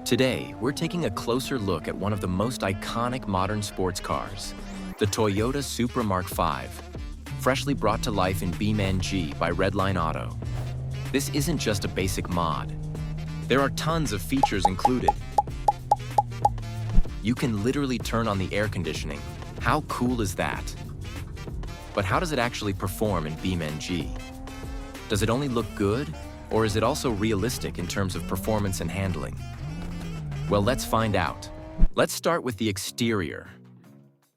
Today, we're taking a closer look at one of the most iconic modern sports cars, the Toyota Supra MK5, freshly brought to life in BeamNG by Redline Auto. This isn't just a basic mod. There are tons of features included. You can literally turn on the air conditioning. How cool is that? But how does it actually perform in BeamNG? Does it only look good, or is it also realistic in terms of performance and handling? Well, let's find out. Let's start with the exterior.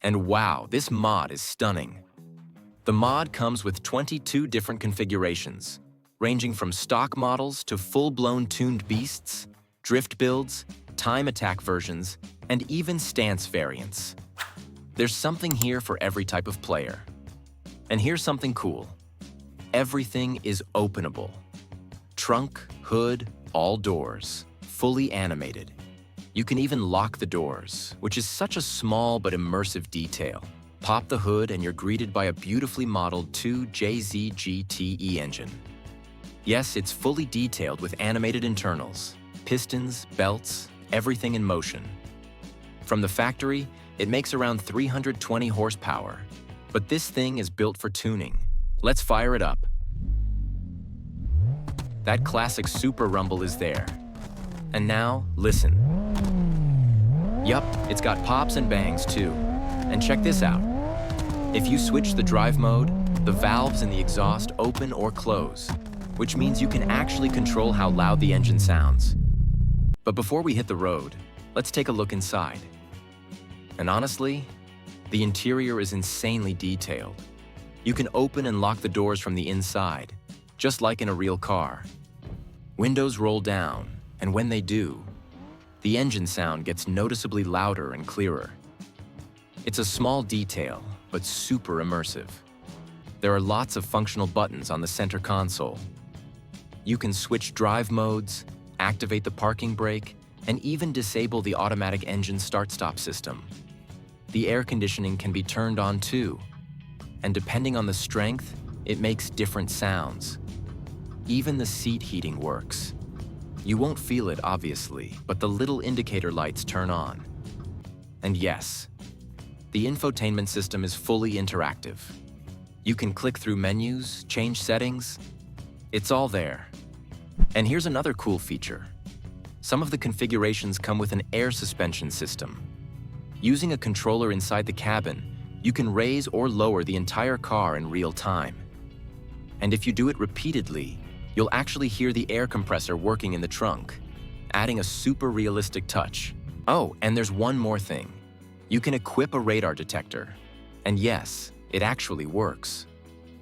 And wow, this mod is stunning. The mod comes with 22 different configurations, ranging from stock models to full-blown tuned beasts, drift builds, time attack versions, and even stance variants. There's something here for every type of player. And here's something cool. Everything is openable. Trunk, hood, all doors, fully animated. You can even lock the doors, which is such a small but immersive detail. Pop the hood and you're greeted by a beautifully modeled 2JZ GTE engine. Yes, it's fully detailed with animated internals, pistons, belts, everything in motion. From the factory, it makes around 320 horsepower, but this thing is built for tuning. Let's fire it up. That classic super rumble is there. And now, listen. Yup, it's got pops and bangs too. And check this out. If you switch the drive mode, the valves in the exhaust open or close, which means you can actually control how loud the engine sounds. But before we hit the road, let's take a look inside. And honestly, the interior is insanely detailed. You can open and lock the doors from the inside, just like in a real car. Windows roll down, and when they do, the engine sound gets noticeably louder and clearer. It's a small detail, but super immersive. There are lots of functional buttons on the center console. You can switch drive modes, activate the parking brake, and even disable the automatic engine start-stop system. The air conditioning can be turned on too, and depending on the strength, it makes different sounds. Even the seat heating works. You won't feel it, obviously, but the little indicator lights turn on. And yes, the infotainment system is fully interactive. You can click through menus, change settings. It's all there. And here's another cool feature. Some of the configurations come with an air suspension system. Using a controller inside the cabin, you can raise or lower the entire car in real time. And if you do it repeatedly, you'll actually hear the air compressor working in the trunk, adding a super realistic touch. Oh, and there's one more thing. You can equip a radar detector. And yes, it actually works.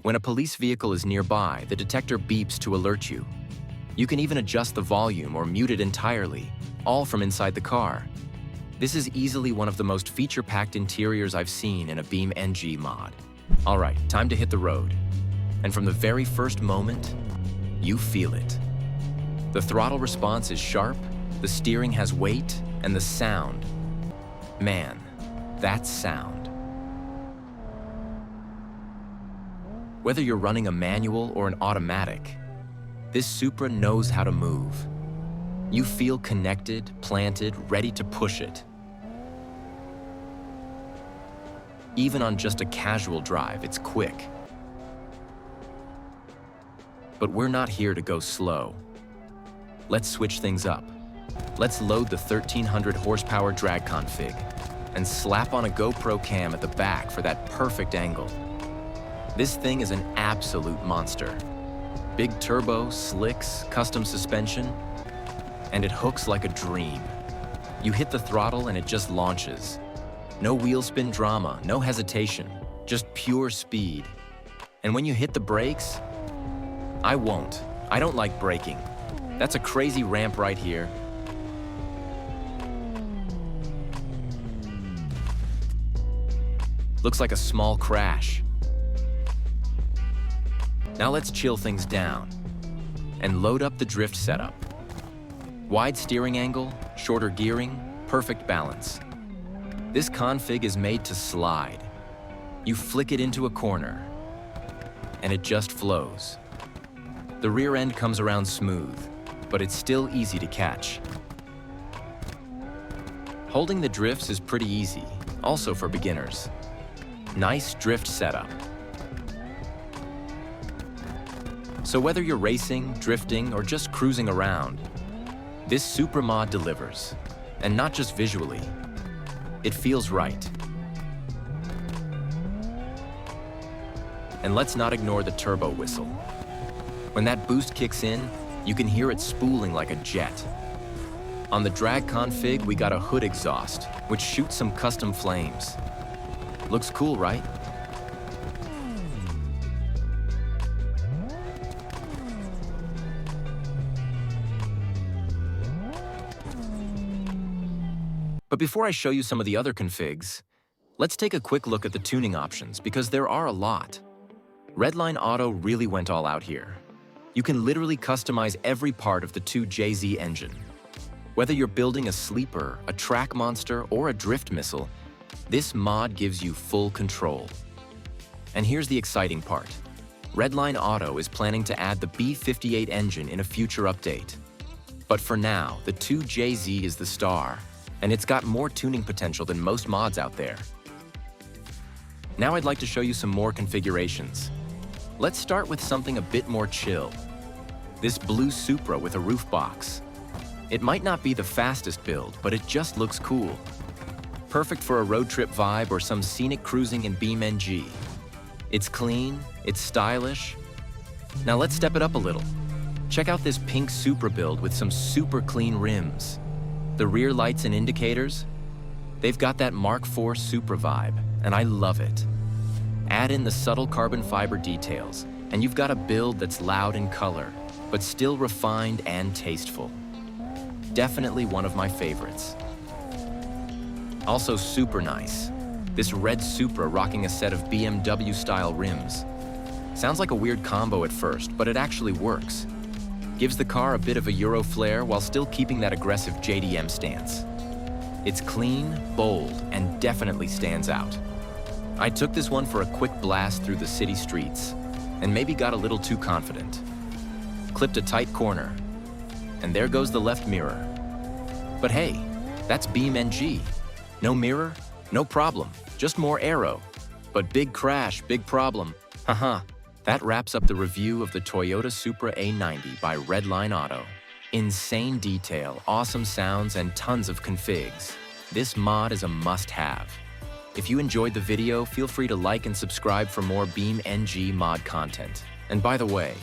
When a police vehicle is nearby, the detector beeps to alert you. You can even adjust the volume or mute it entirely, all from inside the car. This is easily one of the most feature-packed interiors I've seen in a BeamNG mod. All right, time to hit the road. And from the very first moment, you feel it. The throttle response is sharp, the steering has weight, and the sound. Man, that's sound. Whether you're running a manual or an automatic, this Supra knows how to move. You feel connected, planted, ready to push it. Even on just a casual drive, it's quick. But we're not here to go slow. Let's switch things up. Let's load the 1300 horsepower drag config and slap on a GoPro cam at the back for that perfect angle. This thing is an absolute monster. Big turbo, slicks, custom suspension, and it hooks like a dream. You hit the throttle and it just launches. No wheel spin drama, no hesitation, just pure speed. And when you hit the brakes, I don't like braking. That's a crazy ramp right here. Looks like a small crash. Now let's chill things down and load up the drift setup. Wide steering angle, shorter gearing, perfect balance. This config is made to slide. You flick it into a corner, and it just flows. The rear end comes around smooth, but it's still easy to catch. Holding the drifts is pretty easy, also for beginners. Nice drift setup. So whether you're racing, drifting, or just cruising around, this Supra mod delivers. And not just visually. It feels right. And let's not ignore the turbo whistle. When that boost kicks in, you can hear it spooling like a jet. On the drag config, we got a hood exhaust, which shoots some custom flames. Looks cool, right? But before I show you some of the other configs, let's take a quick look at the tuning options because there are a lot. Redline Auto really went all out here. You can literally customize every part of the 2JZ engine. Whether you're building a sleeper, a track monster, or a drift missile, this mod gives you full control. And here's the exciting part. Redline Auto is planning to add the B58 engine in a future update. But for now, the 2JZ is the star, and it's got more tuning potential than most mods out there. Now I'd like to show you some more configurations. Let's start with something a bit more chill. This blue Supra with a roof box. It might not be the fastest build, but it just looks cool. Perfect for a road trip vibe or some scenic cruising in BeamNG. It's clean, it's stylish. Now let's step it up a little. Check out this pink Supra build with some super clean rims. The rear lights and indicators, they've got that Mark IV Supra vibe, and I love it. Add in the subtle carbon fiber details, and you've got a build that's loud in color, but still refined and tasteful. Definitely one of my favorites. Also super nice, this red Supra rocking a set of BMW-style rims. Sounds like a weird combo at first, but it actually works. Gives the car a bit of a Euro flair while still keeping that aggressive JDM stance. It's clean, bold, and definitely stands out. I took this one for a quick blast through the city streets, and maybe got a little too confident. Clipped a tight corner, and there goes the left mirror. But hey, that's BeamNG. No mirror, no problem, just more aero. But big crash, big problem, haha. That wraps up the review of the Toyota Supra A90 by Redline Auto. Insane detail, awesome sounds, and tons of configs. This mod is a must-have. If you enjoyed the video, feel free to like and subscribe for more BeamNG mod content. And by the way,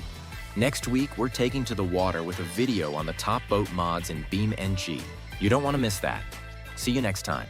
next week we're taking to the water with a video on the top boat mods in BeamNG. You don't want to miss that. See you next time.